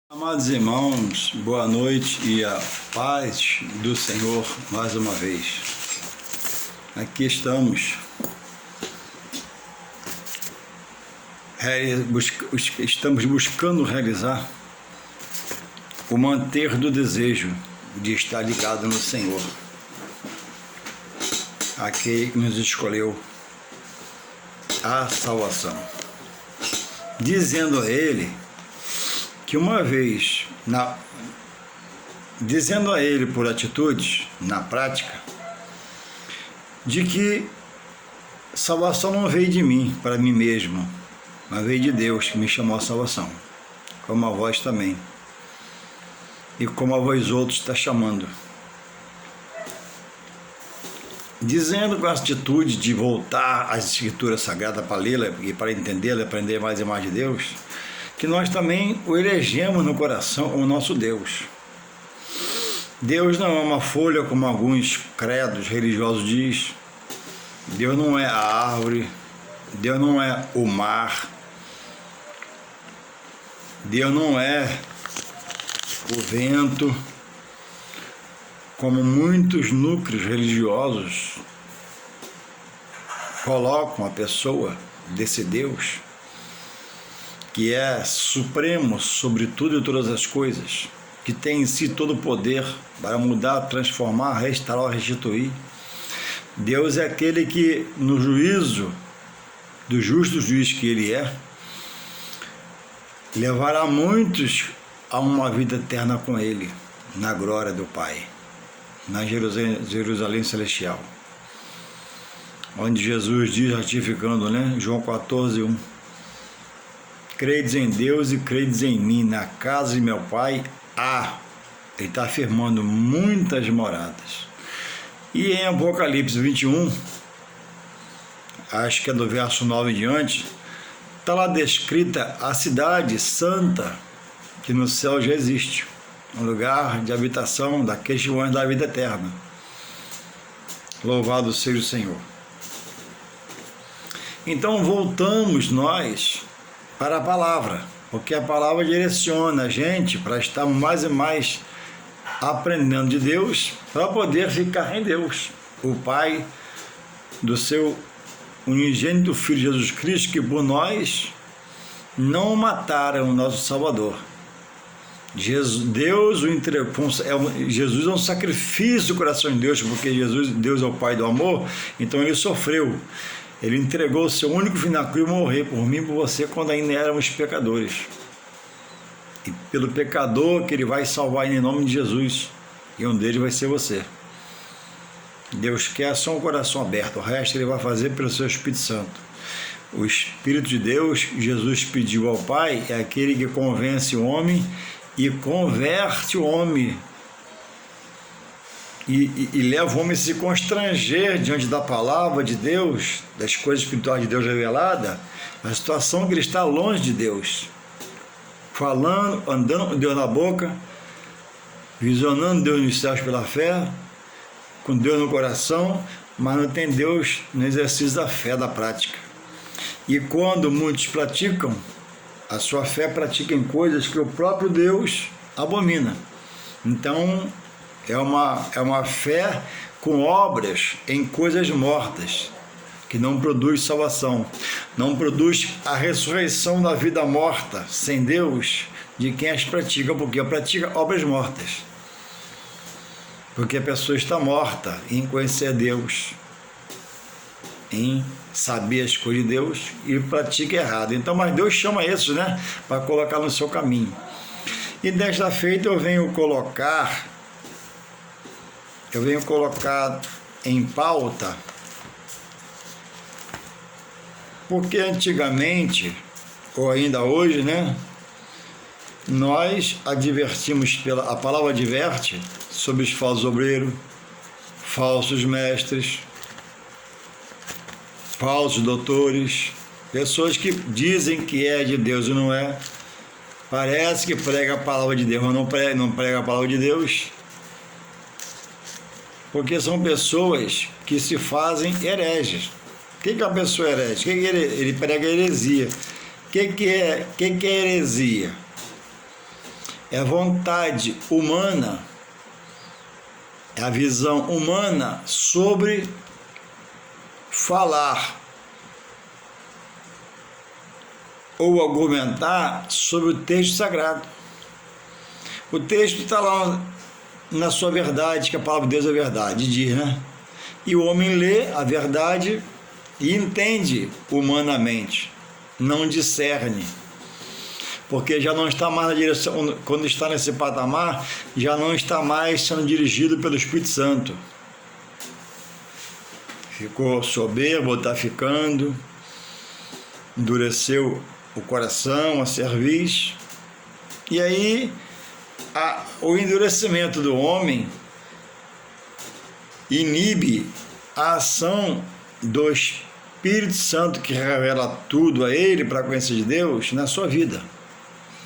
Amados irmãos, boa noite e a paz do Senhor mais uma vez. Aqui estamos, estamos buscando realizar o manter do desejo de estar ligado no Senhor, aquele que nos escolheu a salvação, dizendo a Ele que uma vez, dizendo a Ele por atitudes, na prática, de que salvação não veio de mim, para mim mesmo, mas veio de Deus que me chamou a salvação, como a vós também, e como a vós outros está chamando. Dizendo com essa atitude de voltar às Escrituras Sagradas para lê-la e para entendê-la, aprender mais e mais de Deus, que nós também o elegemos no coração o nosso Deus. Deus não é uma folha, como alguns credos religiosos diz. Deus não é a árvore, Deus não é o mar, Deus não é o vento, como muitos núcleos religiosos colocam a pessoa desse Deus, que é supremo sobre tudo e todas as coisas, que tem em si todo o poder para mudar, transformar, restaurar, restituir. Deus é aquele que, no juízo do justo juiz que Ele é, levará muitos a uma vida eterna com Ele, na glória do Pai, na Jerusalém Celestial, onde Jesus diz, ratificando, João 14:1, credes em Deus e credes em mim, na casa de meu Pai há, ele está afirmando, muitas moradas. E em Apocalipse 21, acho que é do verso 9 em diante, está lá descrita a cidade santa, que no céu já existe, um lugar de habitação daqueles que vão da vida eterna. Louvado seja o Senhor. Então voltamos nós para a palavra, porque a palavra direciona a gente para estar mais e mais aprendendo de Deus, para poder ficar em Deus, o Pai do seu unigênito Filho Jesus Cristo, que por nós não mataram o nosso Salvador. Deus o entregou, Jesus é um sacrifício do coração de Deus, porque Deus é o Pai do amor, então Ele sofreu. Ele entregou o seu único filho na cruz e morrer por mim e por você quando ainda éramos pecadores. E pelo pecador que Ele vai salvar em nome de Jesus. E um deles vai ser você. Deus quer só um coração aberto. O resto Ele vai fazer pelo seu Espírito Santo. O Espírito de Deus, Jesus pediu ao Pai, é aquele que convence o homem e converte o homem. E leva o homem a se constranger diante da palavra de Deus, das coisas espirituais de Deus revelada, a situação que ele está longe de Deus, falando, andando com Deus na boca, visionando Deus nos céus pela fé, com Deus no coração, mas não tem Deus no exercício da fé, da prática. E quando muitos praticam, a sua fé pratica em coisas que o próprio Deus abomina. Então, é uma fé com obras em coisas mortas, que não produz salvação, não produz a ressurreição da vida morta, sem Deus, de quem as pratica, porque pratica obras mortas. Porque a pessoa está morta em conhecer Deus, em saber as coisas de Deus e pratica errado. Então, mas Deus chama isso, para colocar no seu caminho. E desta feita eu venho colocar em pauta, porque antigamente, ou ainda hoje, nós advertimos, a palavra adverte sobre os falsos obreiros, falsos mestres, falsos doutores, pessoas que dizem que é de Deus e não é, parece que prega a palavra de Deus, mas não prega a palavra de Deus, porque são pessoas que se fazem hereges. O que é uma pessoa herege? Ele prega heresia. O que é heresia? é a vontade humana, é a visão humana sobre falar ou argumentar sobre o texto sagrado. O texto está lá na sua verdade, que a palavra de Deus é verdade, diz, né? E o homem lê a verdade e entende humanamente, não discerne, porque já não está mais na direção, quando está nesse patamar, já não está mais sendo dirigido pelo Espírito Santo. Ficou soberbo, está ficando, endureceu o coração, a cerviz, e aí o endurecimento do homem inibe a ação do Espírito Santo, que revela tudo a ele para conhecer de Deus na sua vida.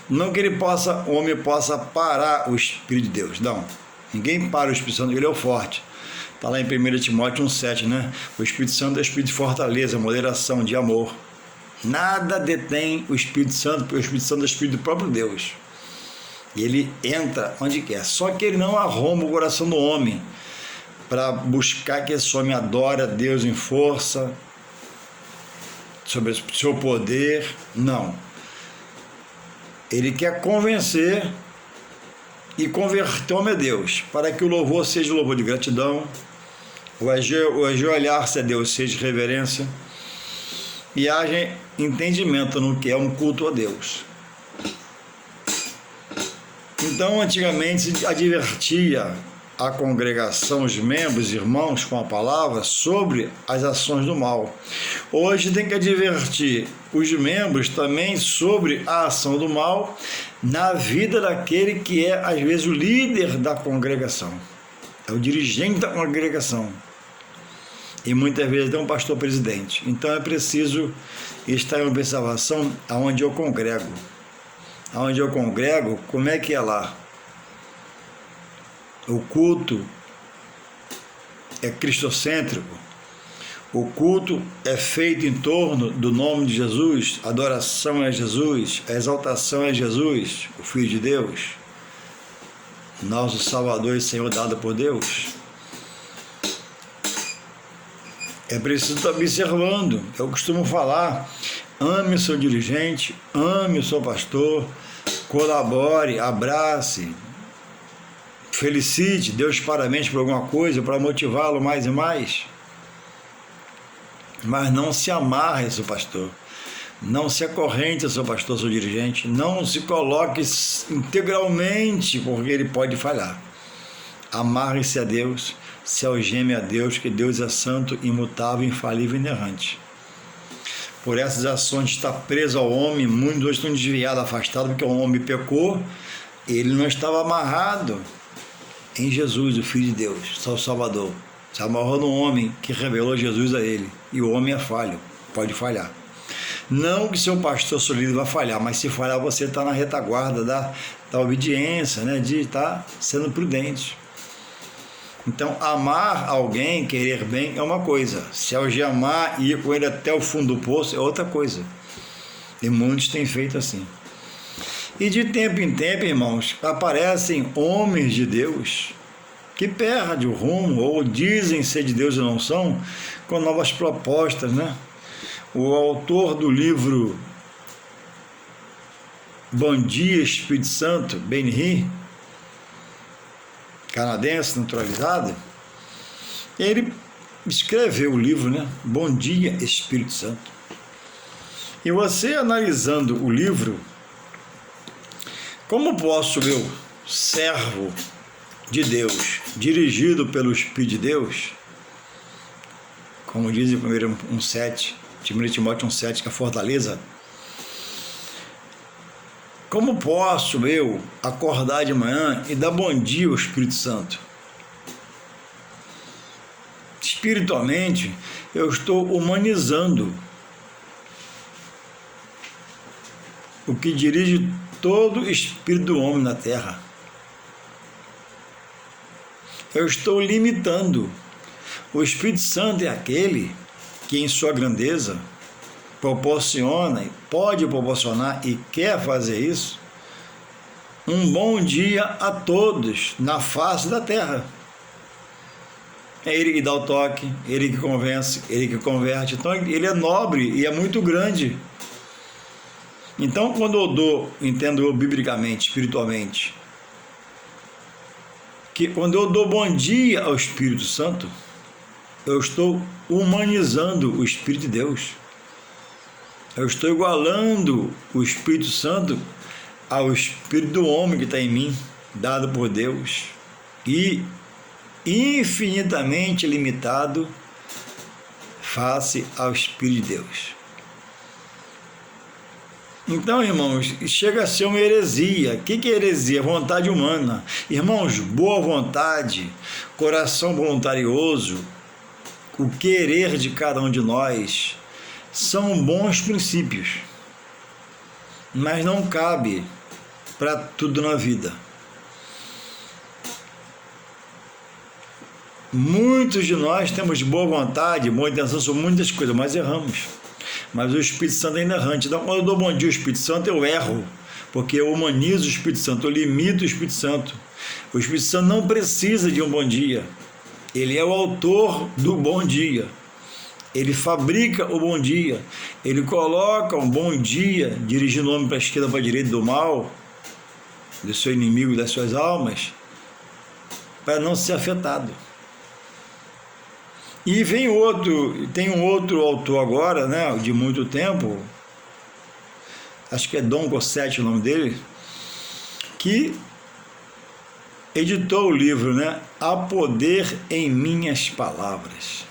Não que o homem possa parar o Espírito de Deus, não. Ninguém para o Espírito Santo, ele é o forte. Está lá em 1 Timóteo 1,7, né? O Espírito Santo é espírito de fortaleza, moderação, de amor. Nada detém o Espírito Santo, porque o Espírito Santo é o Espírito do próprio Deus. E ele entra onde quer. Só que ele não arromba o coração do homem para buscar que esse homem adore a Deus em força, sobre o seu poder. Não. Ele quer convencer e converter o homem a Deus, para que o louvor seja louvor de gratidão, o ajoelhar-se a Deus seja de reverência, e haja entendimento no que é um culto a Deus. Então, antigamente se advertia a congregação, os membros, irmãos, com a palavra, sobre as ações do mal. Hoje tem que advertir os membros também sobre a ação do mal na vida daquele que é, às vezes, o líder da congregação, é o dirigente da congregação, e muitas vezes até um pastor presidente. Então é preciso estar em observação aonde eu congrego. Aonde eu congrego, como é que é lá? O culto é cristocêntrico. O culto é feito em torno do nome de Jesus, a adoração é Jesus, a exaltação é Jesus, o Filho de Deus, nosso Salvador e Senhor dado por Deus. É preciso estar observando. Eu costumo falar: ame o seu dirigente, ame o seu pastor, colabore, abrace, felicite, dê os parabéns por alguma coisa para motivá-lo mais e mais. Mas não se amarre ao seu pastor, não se acorrente ao seu pastor, ao seu dirigente, não se coloque integralmente, porque ele pode falhar. Amarre-se a Deus, se algeme a Deus, que Deus é santo, imutável, infalível e inerrante. Por essas ações de estar preso ao homem, muitos hoje estão desviados, afastados, porque o homem pecou, ele não estava amarrado em Jesus, o Filho de Deus, seu Salvador. Se amarrou no homem que revelou Jesus a ele. E o homem é falho, pode falhar. Não que seu pastor solido vai falhar, mas se falhar você está na retaguarda da obediência, né, de estar sendo prudente. Então, amar alguém, querer bem, é uma coisa. Se algemar e ir com ele até o fundo do poço, é outra coisa. E muitos têm feito assim. E de tempo em tempo, irmãos, aparecem homens de Deus que perdem o rumo, ou dizem ser de Deus e não são, com novas propostas, né? O autor do livro Bom Dia, Espírito Santo, Ben-Hur, canadense, naturalizado, ele escreveu o livro, né? Bom Dia, Espírito Santo. E você, analisando o livro, como posso eu, servo de Deus, dirigido pelo Espírito de Deus, como diz em 1 Timóteo 1,7, que é a fortaleza, como posso eu acordar de manhã e dar bom dia ao Espírito Santo? Espiritualmente, eu estou humanizando o que dirige todo o espírito do homem na terra. Eu estou limitando. O Espírito Santo é aquele que, em sua grandeza, proporciona, pode proporcionar e quer fazer isso, um bom dia a todos na face da terra. É Ele que dá o toque, Ele que convence, Ele que converte. Então Ele é nobre e é muito grande. Então quando eu dou, entendo eu biblicamente, espiritualmente, que quando eu dou bom dia ao Espírito Santo, eu estou humanizando o Espírito de Deus. Eu estou igualando o Espírito Santo ao Espírito do homem que está em mim, dado por Deus, e infinitamente limitado face ao Espírito de Deus. Então, irmãos, chega a ser uma heresia. O que é heresia? Vontade humana. Irmãos, boa vontade, coração voluntarioso, o querer de cada um de nós são bons princípios, mas não cabe para tudo na vida. Muitos de nós temos boa vontade, boa intenção sobre muitas coisas, mas erramos. Mas o Espírito Santo é inerrante. Então, quando eu dou bom dia ao Espírito Santo, eu erro, porque eu humanizo o Espírito Santo, eu limito o Espírito Santo. O Espírito Santo não precisa de um bom dia. Ele é o autor do bom dia. Ele fabrica o bom dia. Ele coloca um bom dia, dirigindo o homem para a esquerda, para a direita do mal, do seu inimigo, das suas almas, para não ser afetado. E vem outro, tem um outro autor agora, né, de muito tempo, acho que é Dom Gossetti o nome dele, que editou o livro, né, Há Poder em Minhas Palavras.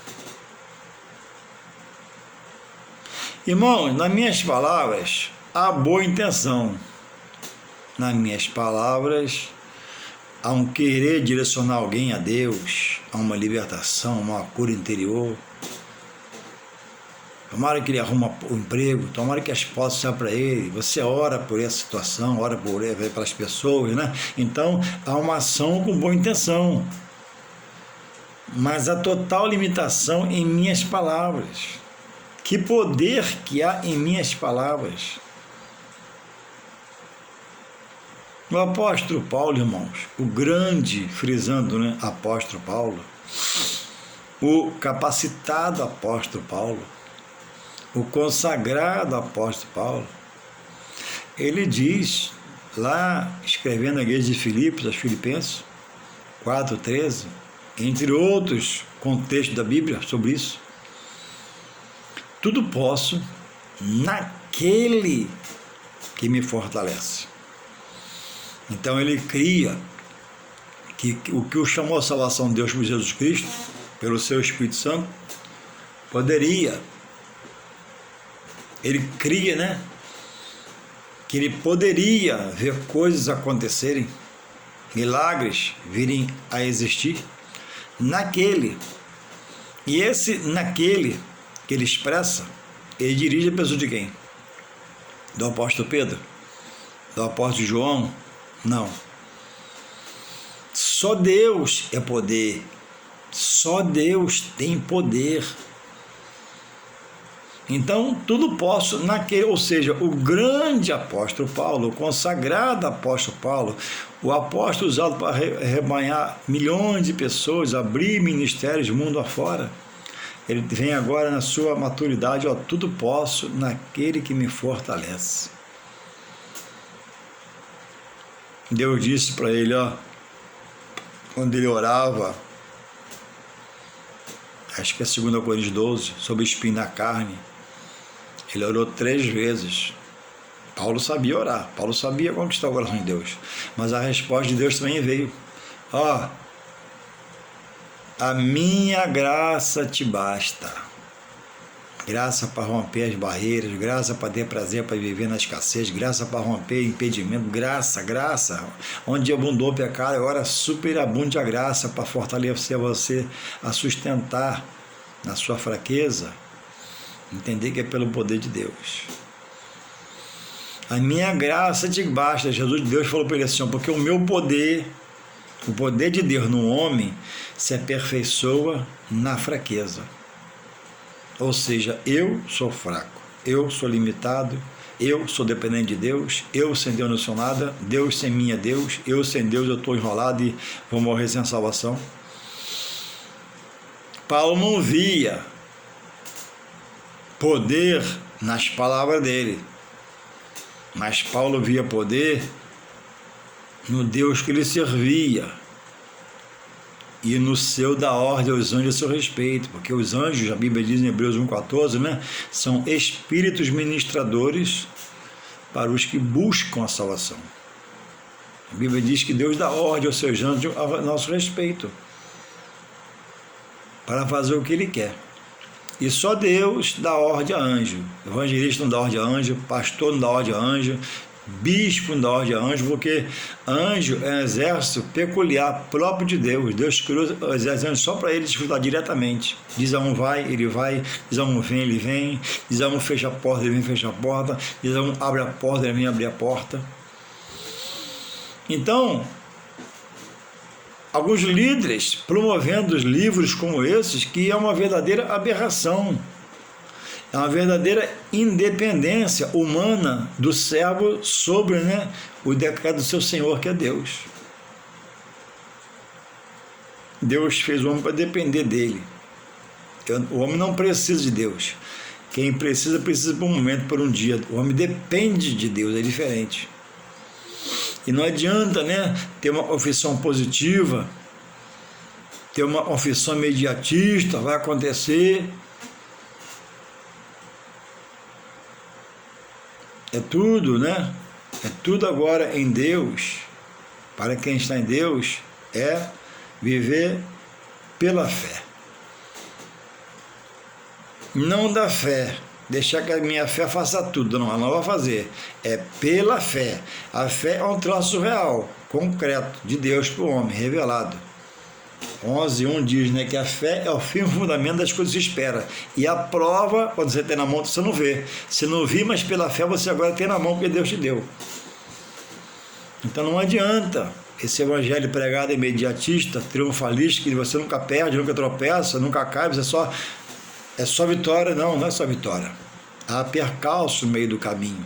Irmão, nas minhas palavras há boa intenção. Nas minhas palavras há um querer direcionar alguém a Deus, a uma libertação, a uma cura interior. Tomara que ele arruma o emprego, tomara que as portas saiam para ele. Você ora por essa situação, ora pelas pessoas, né? Então, há uma ação com boa intenção. Mas a total limitação em minhas palavras. Que poder que há em minhas palavras. O apóstolo Paulo, irmãos, o grande, frisando, né, apóstolo Paulo, o capacitado apóstolo Paulo, o consagrado apóstolo Paulo, ele diz, lá escrevendo a igreja de Filipos, aos Filipenses, 4:13, entre outros contextos da Bíblia sobre isso, tudo posso naquele que me fortalece. Então ele cria que o que o chamou a salvação de Deus por Jesus Cristo, pelo seu Espírito Santo, ele cria, né, que ele poderia ver coisas acontecerem, milagres virem a existir naquele. E esse naquele que ele expressa, ele dirige a pessoa de quem? Do apóstolo Pedro? Do apóstolo João? Não. Só Deus é poder. Só Deus tem poder. Então, tudo posso naquele, ou seja, o grande apóstolo Paulo, o consagrado apóstolo Paulo, o apóstolo usado para rebanhar milhões de pessoas, abrir ministérios mundo afora. Ele vem agora na sua maturidade, ó, tudo posso naquele que me fortalece. Deus disse para ele, ó, quando ele orava, acho que é 2 Coríntios 12, sobre espinho na carne, ele orou 3 vezes. Paulo sabia orar, Paulo sabia conquistar o coração de Deus, mas a resposta de Deus também veio, ó, a minha graça te basta. Graça para romper as barreiras, graça para ter prazer, para viver na escassez, graça para romper impedimento, graça. Onde abundou o pecado, agora superabunde a graça para fortalecer você a sustentar na sua fraqueza. Entender que é pelo poder de Deus. A minha graça te basta. Deus falou para ele assim, porque o meu poder, o poder de Deus no homem, se aperfeiçoa na fraqueza. Ou seja, eu sou fraco, eu sou limitado, Eu sou dependente de Deus, eu sem Deus não sou nada, Deus sem mim é Deus, eu sem Deus eu estou enrolado e vou morrer sem salvação. Paulo não via poder nas palavras dele, mas Paulo via poder no Deus que ele servia e no seu da ordem aos anjos a seu respeito, porque os anjos, a Bíblia diz em Hebreus 1,14, né, são espíritos ministradores para os que buscam a salvação. A Bíblia diz que Deus dá ordem aos seus anjos a nosso respeito, para fazer o que ele quer. E só Deus dá ordem a anjo. Evangelista não dá ordem a anjo, pastor não dá ordem a anjo, bispo não dá ordem a anjo, porque anjo é um exército peculiar, próprio de Deus. Deus criou os exércitos só para ele desfrutar diretamente. Diz a um vai, ele vai. Diz a um vem, ele vem. Diz a um fecha a porta, ele vem fechar a porta. Diz a um abre a porta, ele vem abrir a porta. Então, alguns líderes promovendo livros como esses, que é uma verdadeira aberração, é uma verdadeira independência humana do servo sobre, o decreto do seu Senhor, que é Deus. Deus fez o homem para depender dele. O homem não precisa de Deus. Quem precisa por um momento, por um dia. O homem depende de Deus, é diferente. E não adianta, ter uma confissão positiva, ter uma confissão imediatista, vai acontecer. É tudo, É tudo agora em Deus. Para quem está em Deus, é viver pela fé. Não da fé. Deixar que a minha fé faça tudo. Não, ela não vai fazer. É pela fé. A fé é um troço real, concreto, de Deus para o homem, revelado. 11:1 diz, que a fé é o firme fundamento das coisas que se espera. E a prova, quando você tem na mão, você não vê. Você não viu, mas pela fé você agora tem na mão, porque Deus te deu. Então não adianta esse evangelho pregado imediatista, triunfalista, que você nunca perde, nunca tropeça, nunca cai, você é só vitória. Não é só vitória. Há percalço no meio do caminho.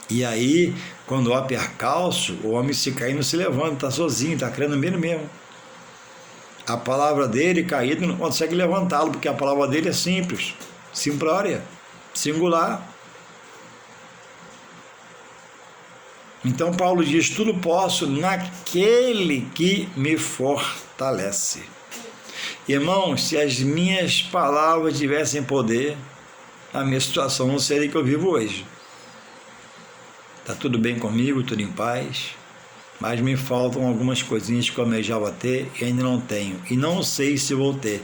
E aí, quando há percalço, o homem se cair não se levanta, está sozinho, está crendo mesmo. A palavra dele, caído, não consegue levantá-lo, porque a palavra dele é simples, simplória, singular. Então Paulo diz, tudo posso naquele que me fortalece. Irmãos, se as minhas palavras tivessem poder, a minha situação não seria que eu vivo hoje. Está tudo bem comigo, tudo em paz, mas me faltam algumas coisinhas que eu almejava ter e ainda não tenho. E não sei se vou ter.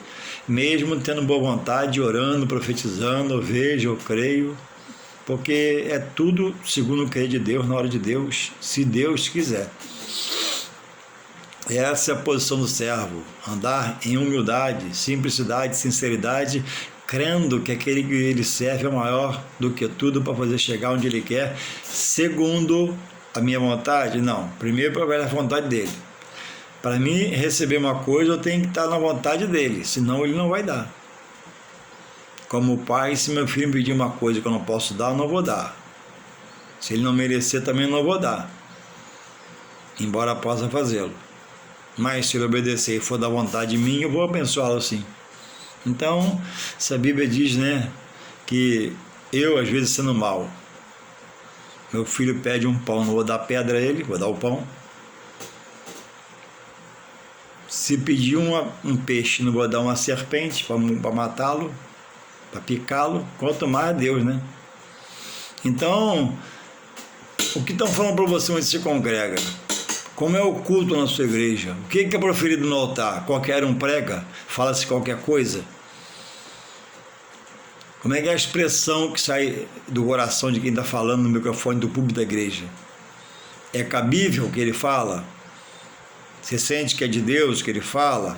Mesmo tendo boa vontade, orando, profetizando, eu vejo, eu creio, porque é tudo segundo o querer de Deus, na hora de Deus, se Deus quiser. Essa é a posição do servo, andar em humildade, simplicidade, sinceridade, crendo que aquele que ele serve é maior do que tudo para fazer chegar onde ele quer, segundo a minha vontade? Não, primeiro para a vontade dele. Para mim receber uma coisa, eu tenho que estar na vontade dele, senão ele não vai dar. Como pai, se meu filho me pedir uma coisa que eu não posso dar, eu não vou dar. Se ele não merecer, também não vou dar, embora possa fazê-lo. Mas se ele obedecer e for da vontade minha, eu vou abençoá-lo sim. Então, se a Bíblia diz, que eu, às vezes, sendo mal, meu filho pede um pão, não vou dar pedra a ele, vou dar o pão. Se pedir um peixe, não vou dar uma serpente para matá-lo, para picá-lo, quanto mais a Deus, Então, o que estão falando para você onde se congrega? Como é o culto na sua igreja? O que é proferido no altar? Qualquer um prega? Fala-se qualquer coisa? Como é que é a expressão que sai do coração de quem está falando no microfone do púlpito da igreja? É cabível o que ele fala? Você sente que é de Deus que ele fala?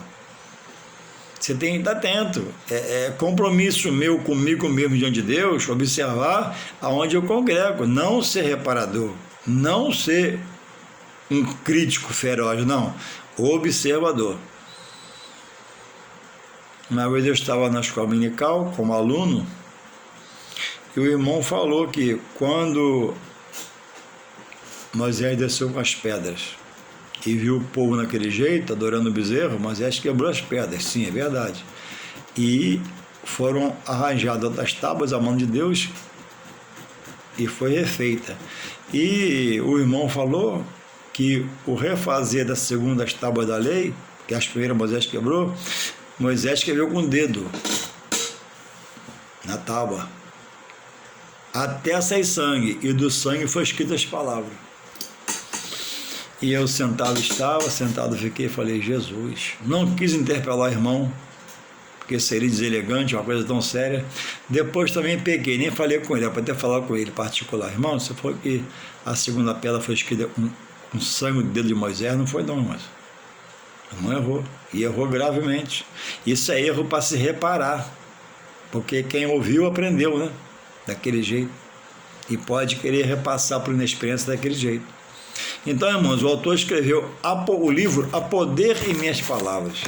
Você tem que estar atento. É compromisso meu comigo mesmo diante de Deus, observar aonde eu congrego, não ser reparador, não ser um crítico feroz, não, observador. Uma vez eu estava na escola dominical como aluno E o irmão falou que quando Moisés desceu com as pedras e viu o povo naquele jeito, adorando o bezerro, Moisés quebrou as pedras, sim, é verdade. E foram arranjadas as tábuas à mão de Deus e foi refeita. E o irmão falou que o refazer das segundas tábuas da lei, que as primeiras Moisés quebrou com o dedo na tábua, até sair sangue, e do sangue foi escritas as palavras. E eu sentado fiquei e falei, Jesus, não quis interpelar o irmão, porque seria deselegante, uma coisa tão séria. Depois também peguei, nem falei com ele, para até falar com ele particular. Irmão, você falou que a segunda pedra foi escrita com sangue do dedo de Moisés, não foi não, mas o irmão errou, e errou gravemente. Isso é erro para se reparar, porque quem ouviu aprendeu, né? Daquele jeito, e pode querer repassar por inexperiência daquele jeito. Então, irmãos, o autor escreveu o livro A Poder em Minhas Palavras.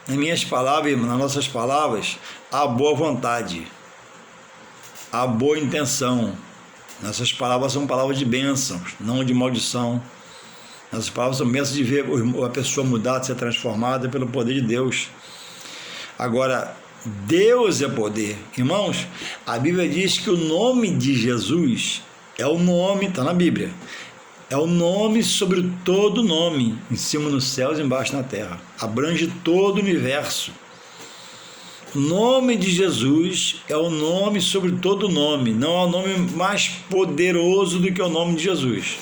Em minhas palavras, nas nossas palavras, há boa vontade, há boa intenção. Nossas palavras são palavras de bênçãos, não de maldição. Nossas palavras são bênçãos de ver a pessoa mudar, de ser transformada pelo poder de Deus. Agora, Deus é poder. Irmãos, a Bíblia diz que o nome de Jesus é o nome, está na Bíblia, é o nome sobre todo nome, em cima nos céus e embaixo na terra. Abrange todo o universo. O nome de Jesus é o nome sobre todo nome. Não há nome mais poderoso do que o nome de Jesus.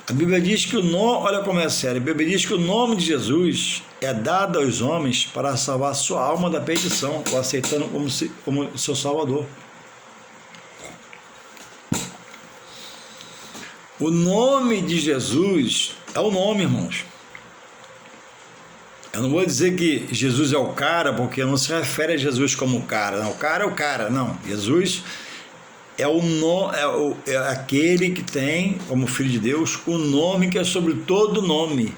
A Bíblia diz que olha como é sério, a Bíblia diz que o nome de Jesus é dado aos homens para salvar sua alma da perdição, o aceitando como seu Salvador. O nome de Jesus é o nome, irmãos. Eu não vou dizer que Jesus é o cara, porque não se refere a Jesus como o cara. Não, o cara é o cara, não. Jesus é aquele que tem, como Filho de Deus, o nome que é sobre todo nome.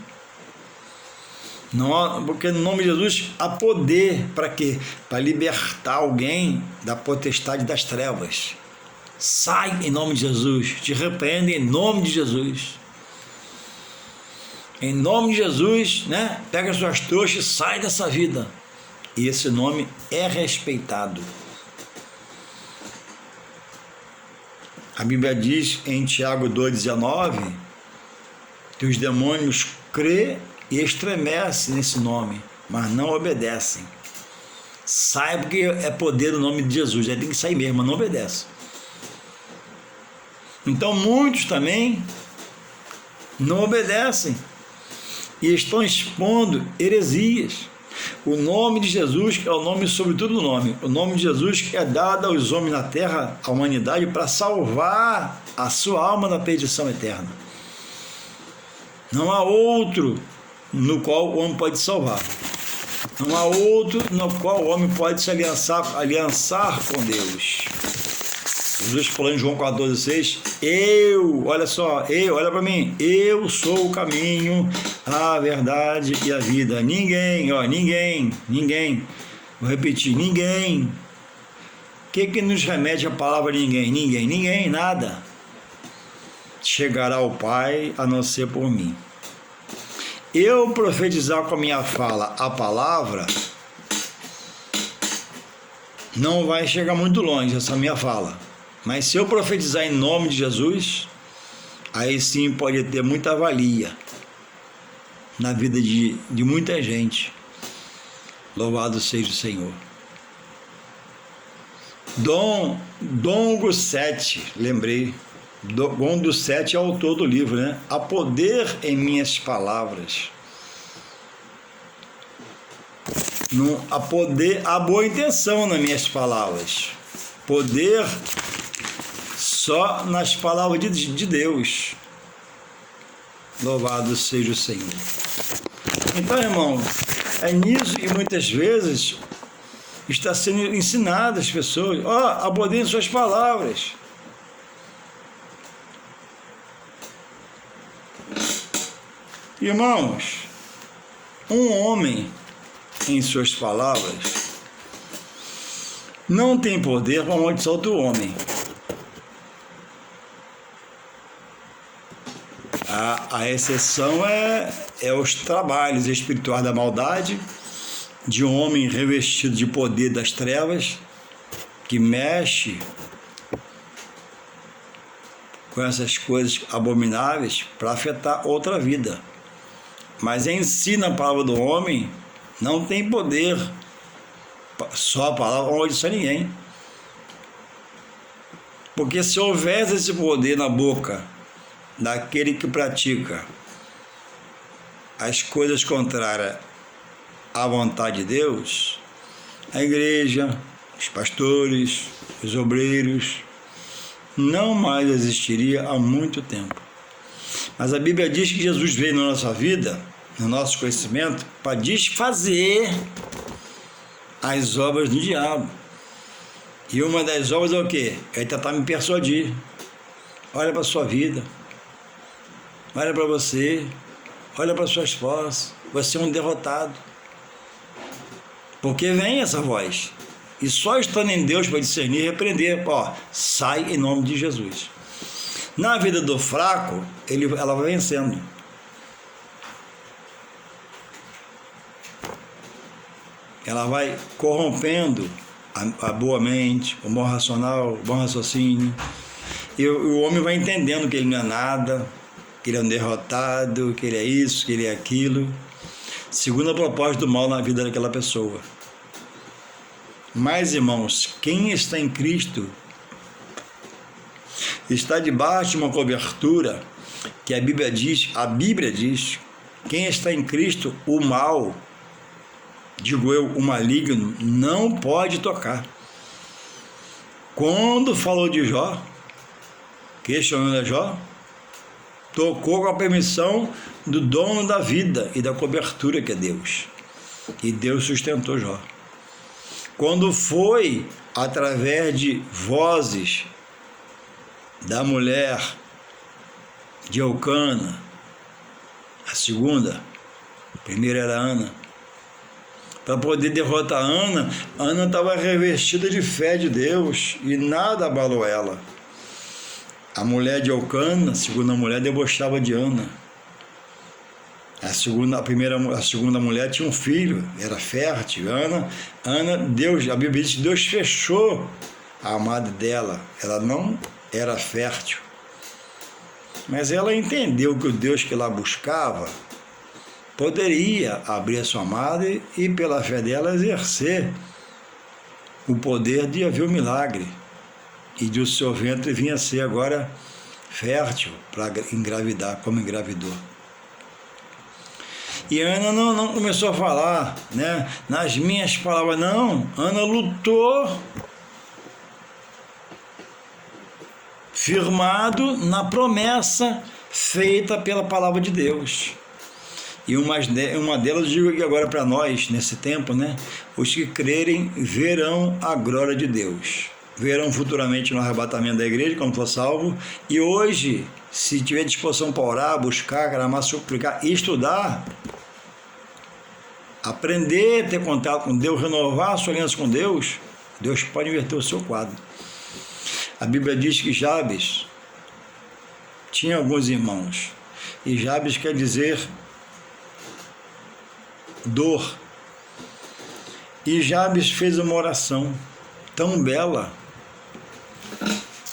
Não, porque no nome de Jesus há poder para quê? Para libertar alguém da potestade das trevas. Sai em nome de Jesus, te repreende em nome de Jesus. Em nome de Jesus, né? Pega as suas trouxas e sai dessa vida. E esse nome é respeitado. A Bíblia diz em Tiago 2,19 que os demônios crêem e estremecem nesse nome, mas não obedecem. Sai porque é poder do nome de Jesus, ele tem que sair mesmo, mas não obedece. Então muitos também não obedecem e estão expondo heresias. O nome de Jesus, que é o nome sobre todo nome, o nome de Jesus que é dado aos homens na terra, à humanidade, para salvar a sua alma da perdição eterna. Não há outro no qual o homem pode salvar. Não há outro no qual o homem pode se aliançar com Deus. Jesus falou em João 14,6, olha para mim, eu sou o caminho, a verdade e a vida. Ninguém, vou repetir, ninguém. O que nos remete a palavra ninguém? Ninguém, nada. Chegará ao Pai a não ser por mim. Eu profetizar com a minha fala a palavra, não vai chegar muito longe essa minha fala. Mas se eu profetizar em nome de Jesus, aí sim pode ter muita valia na vida de muita gente. Louvado seja o Senhor. Dom Gusset, lembrei. Dom Gusset é o autor do livro, né? Há poder em minhas palavras. Há boa intenção nas minhas palavras. Poder só nas palavras de Deus. Louvado seja o Senhor. Então, irmão, é nisso e muitas vezes está sendo ensinado às pessoas, há poder em suas palavras. Irmãos, Um homem, em suas palavras, não tem poder para amaldiçoar outro homem. A exceção é os trabalhos espirituais da maldade, de um homem revestido de poder das trevas, que mexe com essas coisas abomináveis para afetar outra vida. Mas em si, na palavra do homem, não tem poder. Só a palavra não amaldiçoa ninguém. Porque se houvesse esse poder na boca daquele que pratica as coisas contrárias à vontade de Deus, a igreja, os pastores, os obreiros, não mais existiria há muito tempo. Mas a Bíblia diz que Jesus veio na nossa vida, no nosso conhecimento, para desfazer as obras do diabo. E uma das obras é o quê? É tentar me persuadir. Olha para a sua vida, olha para você, olha para suas forças, você é um derrotado. Porque vem essa voz. E só estando em Deus para discernir e repreender. Ó, sai em nome de Jesus. Na vida do fraco, ela vai vencendo. Ela vai corrompendo a boa mente, o bom racional, o bom raciocínio. E o homem vai entendendo que ele não é nada, que ele é um derrotado, que ele é isso, que ele é aquilo, segundo a proposta do mal na vida daquela pessoa. Mas, irmãos, quem está em Cristo está debaixo de uma cobertura que a Bíblia diz, quem está em Cristo, o mal, digo eu, o maligno, não pode tocar. Quando falou de Jó, questionando a Jó, tocou com a permissão do dono da vida e da cobertura que é Deus. E Deus sustentou Jó. Quando foi através de vozes da mulher de Eucana, a primeira era Ana, para poder derrotar Ana, Ana estava revestida de fé de Deus e nada abalou ela. A mulher de Eucana, a segunda mulher, debochava de Ana. A segunda mulher tinha um filho, era fértil. Ana, Deus, a Bíblia diz que Deus fechou a amada dela. Ela não era fértil. Mas ela entendeu que o Deus que ela buscava poderia abrir a sua amada e pela fé dela, exercer o poder de haver o milagre. E do seu ventre vinha a ser agora fértil para engravidar, como engravidou. E Ana não começou a falar, né, nas minhas palavras, não. Ana lutou, firmado na promessa feita pela palavra de Deus. E uma delas, eu digo aqui agora para nós, nesse tempo, né, os que crerem verão a glória de Deus. Verão futuramente no arrebatamento da igreja, quando for salvo. E hoje, se tiver disposição para orar, buscar, clamar, suplicar e estudar, aprender a ter contato com Deus, renovar a sua aliança com Deus, Deus pode inverter o seu quadro. A Bíblia diz que Jabes tinha alguns irmãos. E Jabes quer dizer dor. E Jabes fez uma oração tão bela,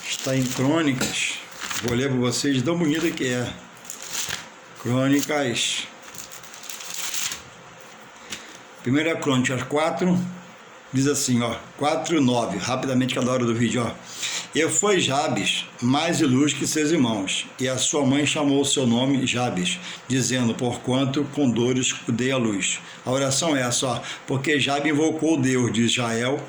está em Crônicas, vou ler para vocês, tão bonita que é. Crônicas, 1 Crônicas 4, diz assim, 4:9, rapidamente, cada hora do vídeo, E foi Jabes mais ilustre que seus irmãos, e a sua mãe chamou o seu nome Jabes, dizendo, porquanto com dores o dei à luz. A oração é essa, porque Jabes invocou o Deus de Israel,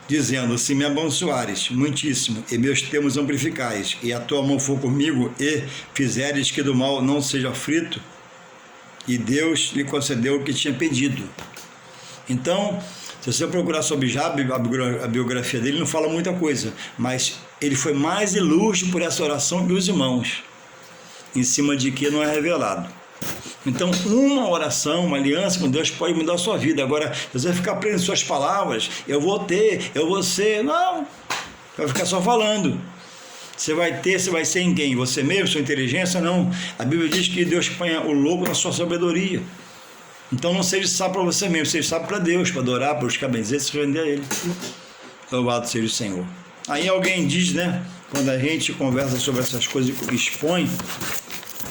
dizendo, se me abençoares muitíssimo, e meus termos amplificais, e a tua mão for comigo, e fizeres que do mal não seja frito, e Deus lhe concedeu o que tinha pedido. Então, se você procurar sobre Jabes, a biografia dele não fala muita coisa, mas ele foi mais ilustre por essa oração que os irmãos, em cima de que não é revelado. Então, uma oração, uma aliança com Deus pode mudar a sua vida. Agora, você vai ficar preso em suas palavras, eu vou ter, eu vou ser, não, vai ficar só falando. Você vai ter, você vai ser em quem? Você mesmo, sua inteligência? Não. A Bíblia diz que Deus põe o louco na sua sabedoria. Então não seja sábio para você mesmo, seja sábio para Deus, para adorar, para buscar benzer, se render a Ele. Louvado seja o Senhor. Aí alguém diz, né? Quando a gente conversa sobre essas coisas e expõe,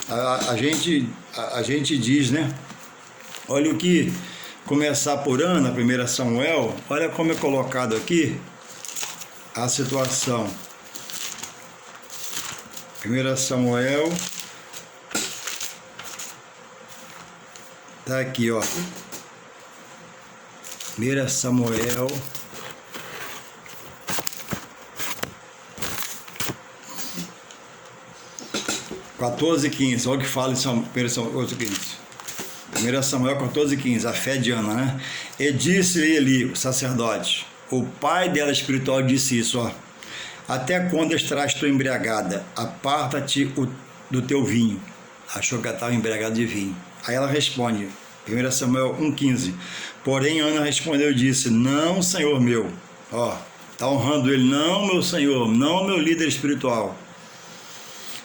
a gente diz, né? Olha o que começar por Ana, 1 Samuel, olha como é colocado aqui a situação. 1 Samuel, tá aqui, ó. 1 Samuel, (14, 15). Olha o que fala em 1 Samuel 14, 15, a fé de Ana, né? E disse-lhe Eli, o sacerdote, o pai dela espiritual, disse isso, ó: até quando estarás tu embriagada? Aparta-te do teu vinho. Achou que ela estava embriagada de vinho. Aí ela responde, 1 Samuel 1,15. Porém Ana respondeu e disse: não, Senhor meu. Ó, está honrando ele. Não, meu Senhor, não, meu líder espiritual.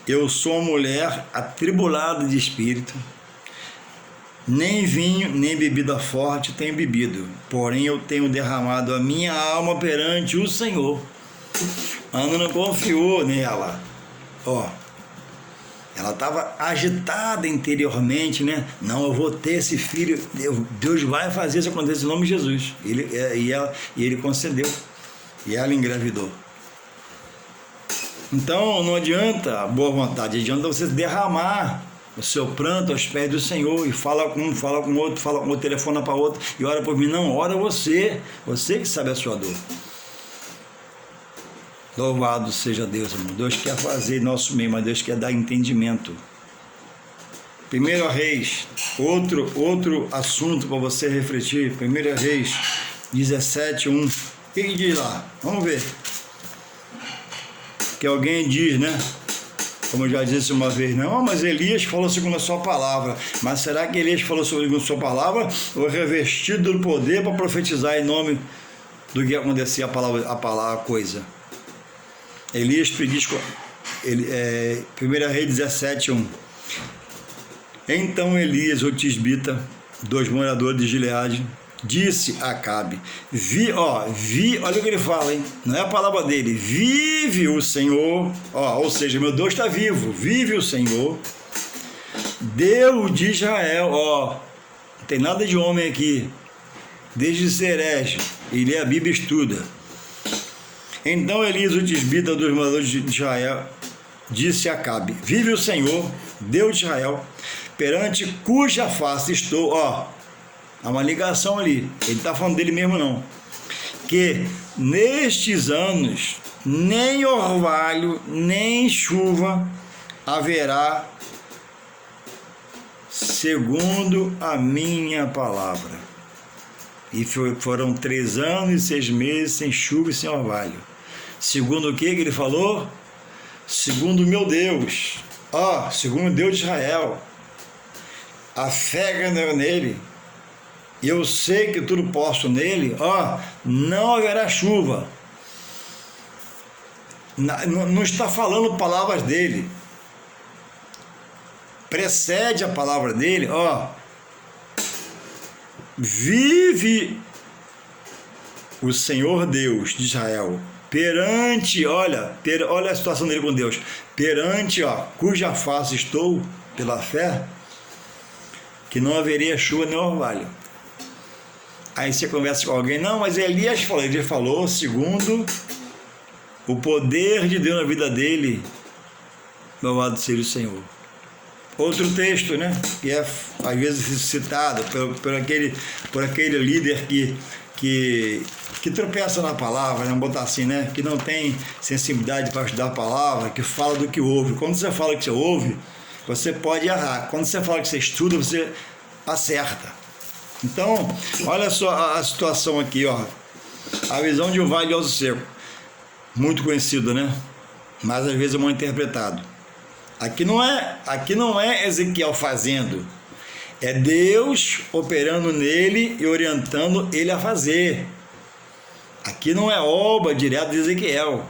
Eu sou mulher atribulada de espírito. Nem vinho, nem bebida forte tenho bebido. Porém eu tenho derramado a minha alma perante o Senhor. Ana não confiou nela. Ó, ela estava agitada interiormente, né? Não, eu vou ter esse filho, Deus vai fazer isso acontecer em nome de Jesus. Ele concedeu. E ela engravidou. Então não adianta a boa vontade, adianta você derramar o seu pranto aos pés do Senhor e fala com um, fala com outro, fala com outro, telefona para outro e ora por mim. Não, ora você que sabe a sua dor. Louvado seja Deus, irmão. Deus quer fazer nosso meio, mas Deus quer dar entendimento. 1 Reis, outro assunto para você refletir. 1 Reis 17:1. O que diz lá? Vamos ver. Que alguém diz, né? Como eu já disse uma vez, não, mas Elias falou segundo a sua palavra. Mas será que Elias falou segundo a sua palavra ou revestido do poder para profetizar em nome do que acontecia a coisa? Elias prediz, 1 Reis 17:1. Então Elias, o tisbita, dos moradores de Gileade, disse a Acabe: olha o que ele fala, hein? Não é a palavra dele. Vive o Senhor, ou seja, meu Deus está vivo. Vive o Senhor, Deus de Israel. Não tem nada de homem aqui. Desde ser herege, e lê a Bíblia e estuda. Então Elias, o tisbita dos moradores de Israel, disse a Acabe: vive o Senhor, Deus de Israel, perante cuja face estou. Há uma ligação ali. Ele está falando dele mesmo, não. Que nestes anos nem orvalho, nem chuva haverá, segundo a minha palavra. E foram 3 anos e 6 meses sem chuva e sem orvalho. Segundo o que ele falou? Segundo o meu Deus. Segundo o Deus de Israel. A fé nele. Eu sei que tudo posso nele. Não haverá chuva. Não está falando palavras dele. Precede a palavra dele. Vive o Senhor Deus de Israel perante, olha a situação dele com Deus, perante, cuja face estou, pela fé, que não haveria chuva nem orvalho. Aí você conversa com alguém, não, mas Elias falou segundo o poder de Deus na vida dele. Louvado seja o Senhor. Outro texto, né, que é às vezes citado por aquele líder que tropeça na palavra, vamos botar assim, né, que não tem sensibilidade para estudar a palavra, que fala do que ouve. Quando você fala que você ouve, você pode errar. Quando você fala que você estuda, você acerta. Então, olha só a situação aqui, a visão de um vale de osso seco, muito conhecido, né, mas às vezes é mal interpretado. Aqui não é Ezequiel fazendo, É Deus operando nele e orientando ele a fazer. Aqui não é obra direta de Ezequiel.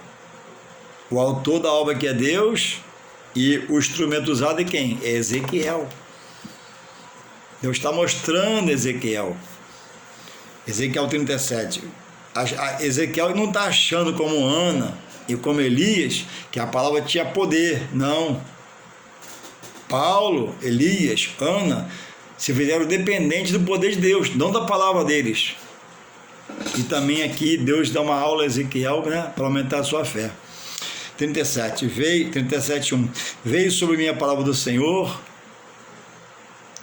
O autor da obra aqui é Deus e o instrumento usado é quem? É Ezequiel. Deus está mostrando Ezequiel. Ezequiel 37. Ezequiel não está achando como Ana e como Elias que a palavra tinha poder. Não. Paulo, Elias, Ana se fizeram dependentes do poder de Deus, não da palavra deles. E também aqui Deus dá uma aula a Ezequiel, né, para aumentar a sua fé. 37:1. Veio sobre mim a palavra do Senhor,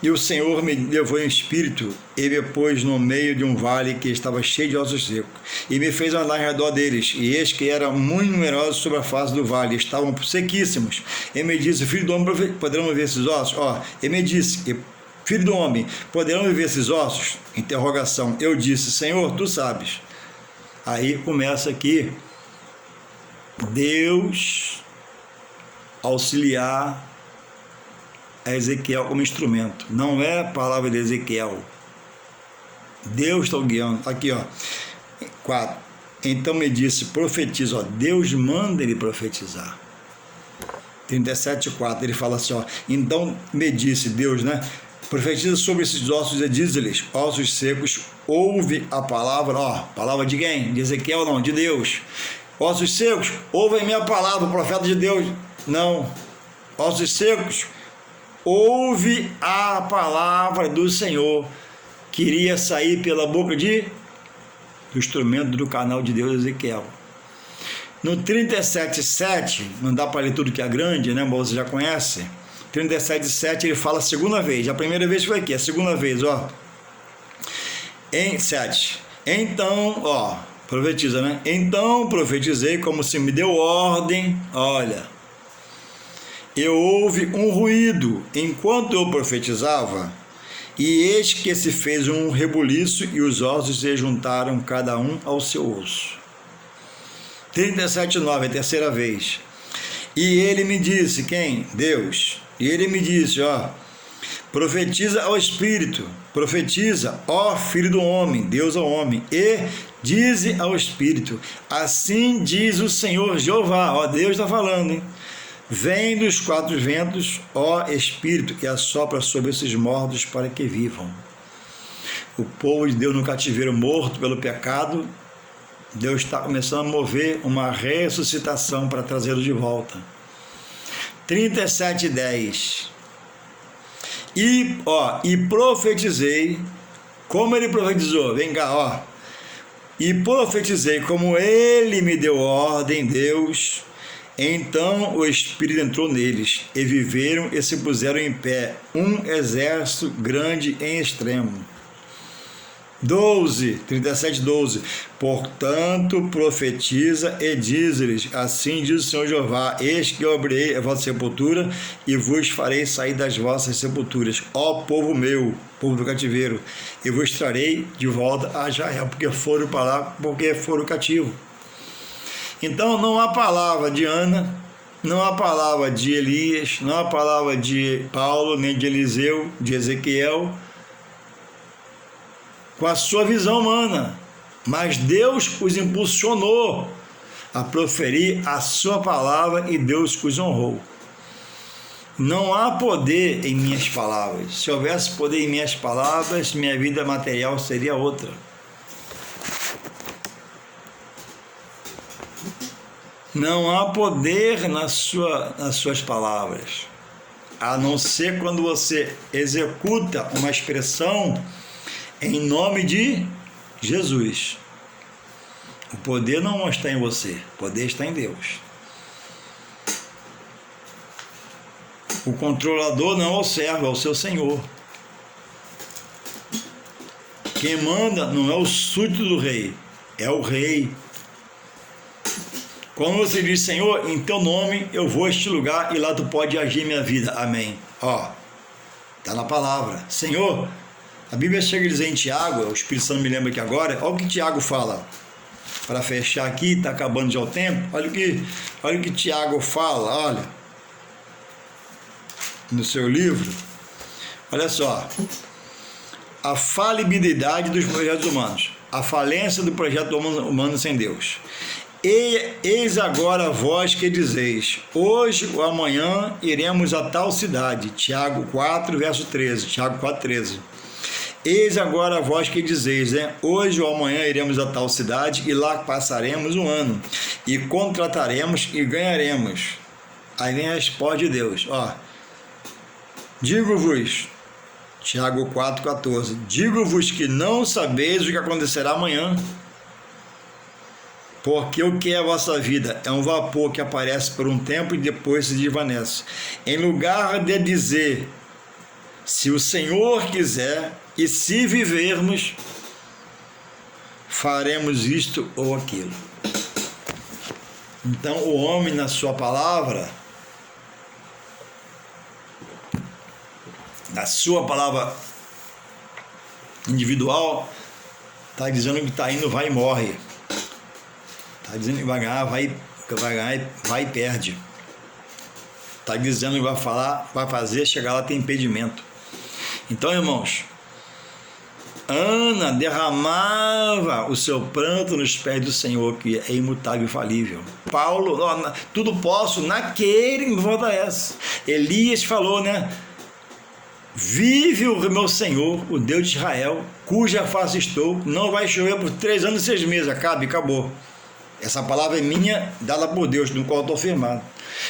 e o Senhor me levou em espírito e me pôs no meio de um vale que estava cheio de ossos secos, e me fez andar em redor deles, e eis que eram muito numerosos sobre a face do vale, estavam sequíssimos. E me disse: filho do homem, poderão viver esses ossos? E me disse: filho do homem, poderão viver esses ossos? Interrogação. Eu disse: Senhor, tu sabes. Aí começa aqui Deus auxiliar a Ezequiel como instrumento. Não é a palavra de Ezequiel. Deus está guiando. Aqui, 4. Então me disse: profetiza. Deus manda ele profetizar. 37:4. Ele fala assim, então me disse Deus, né? Profetiza sobre esses ossos e diz-lhes: ossos secos, ouve a palavra. Palavra de quem? De Ezequiel? Não, de Deus. Ossos secos, ouve a minha palavra, profeta de Deus. Não. Ossos secos, ouve a palavra do Senhor. Queria sair pela boca do instrumento do canal de Deus, Ezequiel. No 37:7, não dá para ler tudo que é grande, né? Mas você já conhece. 37:7 ele fala a segunda vez. A primeira vez foi aqui, a segunda vez, em 7. Então, profetiza, né? Então profetizei como se me deu ordem. Olha, eu ouvi um ruído enquanto eu profetizava, e eis que se fez um rebuliço e os ossos se juntaram cada um ao seu osso. 37:9, a terceira vez. E ele me disse, quem? Deus. E ele me disse, profetiza ao Espírito, profetiza, filho do homem, Deus ao homem, e dize ao Espírito: assim diz o Senhor Jeová. Deus está falando, hein? Vem dos quatro ventos, Espírito, e assopra sobre esses mortos para que vivam. O povo de Deus no cativeiro, morto pelo pecado, Deus está começando a mover uma ressuscitação para trazê-lo de volta. 37:10. E profetizei, como ele profetizou, vem cá, e profetizei como ele me deu ordem, Deus. Então o Espírito entrou neles, e viveram e se puseram em pé, um exército grande em extremo. 37:12. Portanto, profetiza e diz-lhes: assim diz o Senhor Jeová: eis que eu abrirei a vossa sepultura e vos farei sair das vossas sepulturas, ó povo meu, povo do cativeiro, e vos trarei de volta a Israel, porque foram para lá, porque foram cativos. Então não há palavra de Ana, não há palavra de Elias, não há palavra de Paulo, nem de Eliseu, de Ezequiel, com a sua visão humana, mas Deus os impulsionou a proferir a sua palavra e Deus os honrou. Não há poder em minhas palavras. Se houvesse poder em minhas palavras, minha vida material seria outra. Não há poder nas suas palavras, a não ser quando você executa uma expressão em nome de Jesus. O poder não está em você, o poder está em Deus. O controlador não é o servo, é o seu Senhor. Quem manda não é o súdito do rei, é o rei. Quando você diz: Senhor, em teu nome eu vou a este lugar e lá tu pode agir minha vida. Amém. Está na palavra. Senhor, a Bíblia chega a dizer em Tiago, o Espírito Santo me lembra aqui agora, olha o que Tiago fala. Para fechar aqui, está acabando já o tempo, olha o que Tiago fala, olha, no seu livro, Olha só, a falibilidade dos projetos humanos, a falência do projeto humano sem Deus. Eis agora vós que dizeis, hoje ou amanhã iremos a tal cidade. Tiago 4, verso 13. Tiago 4, 13. Eis agora vós que dizeis, né? Hoje ou amanhã iremos a tal cidade e lá passaremos um ano e contrataremos e ganharemos. Aí vem a resposta de Deus. Ó, digo-vos, Tiago 4, 14. Digo-vos que não sabeis o que acontecerá amanhã. Porque o que é a vossa vida? É um vapor que aparece por um tempo e depois se desvanece. Em lugar de dizer, se o Senhor quiser e se vivermos, faremos isto ou aquilo. Então, o homem, na sua palavra, individual, está dizendo que está indo, vai e morre. Está dizendo que vai ganhar, vai e perde. Está dizendo que vai falar, vai fazer, chegar lá tem impedimento. Então, irmãos, Ana derramava o seu pranto nos pés do Senhor, que é imutável e falível. Paulo, tudo posso naquele que me fortalece. Elias falou, né? Vive o meu Senhor, o Deus de Israel, cuja face estou, não vai chover por 3 anos e 6 meses. Acabou. Essa palavra é minha, dada por Deus, no qual estou firmado.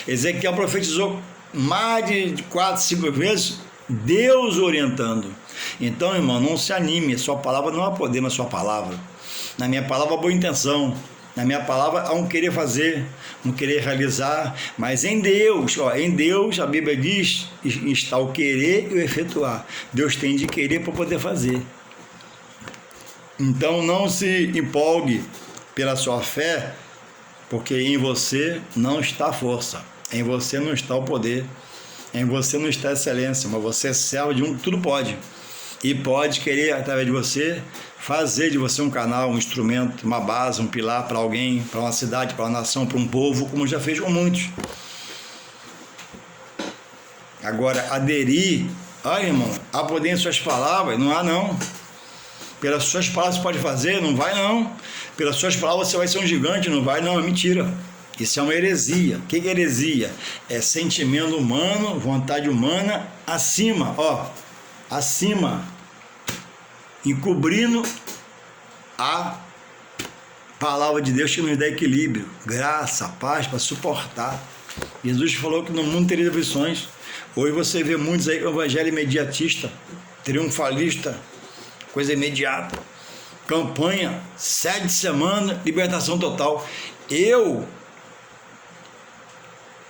Ezequiel profetizou mais de 4, 5 vezes, Deus orientando. Então, irmão, não se anime, a sua palavra não há poder na sua palavra. Na minha palavra, boa intenção. Na minha palavra, há um querer fazer, um querer realizar. Mas em Deus, a Bíblia diz, está o querer e o efetuar. Deus tem de querer para poder fazer. Então, não se empolgue pela sua fé, porque em você não está a força, em você não está o poder, em você não está a excelência, mas você é servo de um que tudo pode, e pode querer, através de você, fazer de você um canal, um instrumento, uma base, um pilar para alguém, para uma cidade, para uma nação, para um povo, como já fez com muitos. Agora, aderir, olha, irmão, há poder em suas palavras? Não há, não. Pelas suas palavras você pode fazer? Não vai, não. Pelas suas palavras você vai ser um gigante? Não vai, não. É mentira. Isso é uma heresia. O que é heresia? É sentimento humano, vontade humana, acima, acima, encobrindo a palavra de Deus que nos dá equilíbrio, graça, paz para suportar. Jesus falou que no mundo teria aflições. Hoje você vê muitos aí com o evangelho imediatista, triunfalista, coisa imediata, campanha, 7 semanas, libertação total. Eu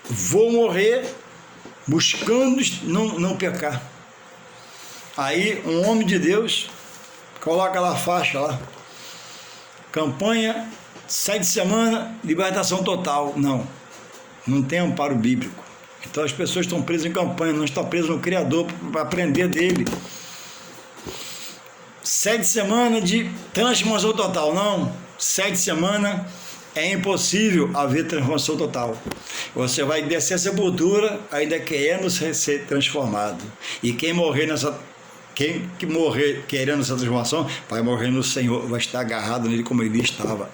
vou morrer buscando não pecar. Aí um homem de Deus coloca lá a faixa lá, campanha, 7 semanas, libertação total. Não tem amparo bíblico. Então as pessoas estão presas em campanha, não estão presas no Criador para aprender dele. 7 semanas de transformação total. Não, 7 semanas é impossível haver transformação total. Você vai descer a sepultura ainda querendo ser transformado. E quem morrer querendo essa transformação, vai morrer no Senhor, vai estar agarrado nele como ele estava,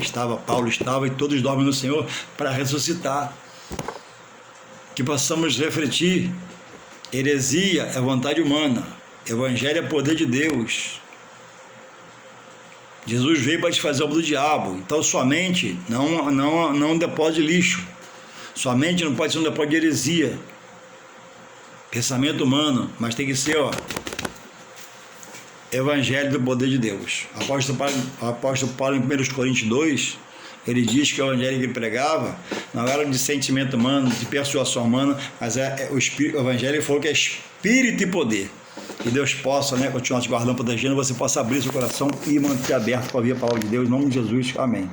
estava, Paulo estava, e todos dormem no Senhor para ressuscitar. Que possamos refletir, heresia é vontade humana, evangelho é poder de Deus. Jesus veio para desfazer a obra do diabo. Então sua mente não um depósito de lixo. Sua mente não pode ser um depósito de heresia, pensamento humano, mas tem que ser evangelho do poder de Deus. O apóstolo Paulo em 1 Coríntios 2, ele diz que o evangelho que ele pregava não era de sentimento humano, de persuasão humana, mas o evangelho falou que é espírito e poder. Que Deus possa, continuar te guardando, protegendo, você possa abrir seu coração e manter aberto para ouvir a palavra de Deus, em nome de Jesus. Amém.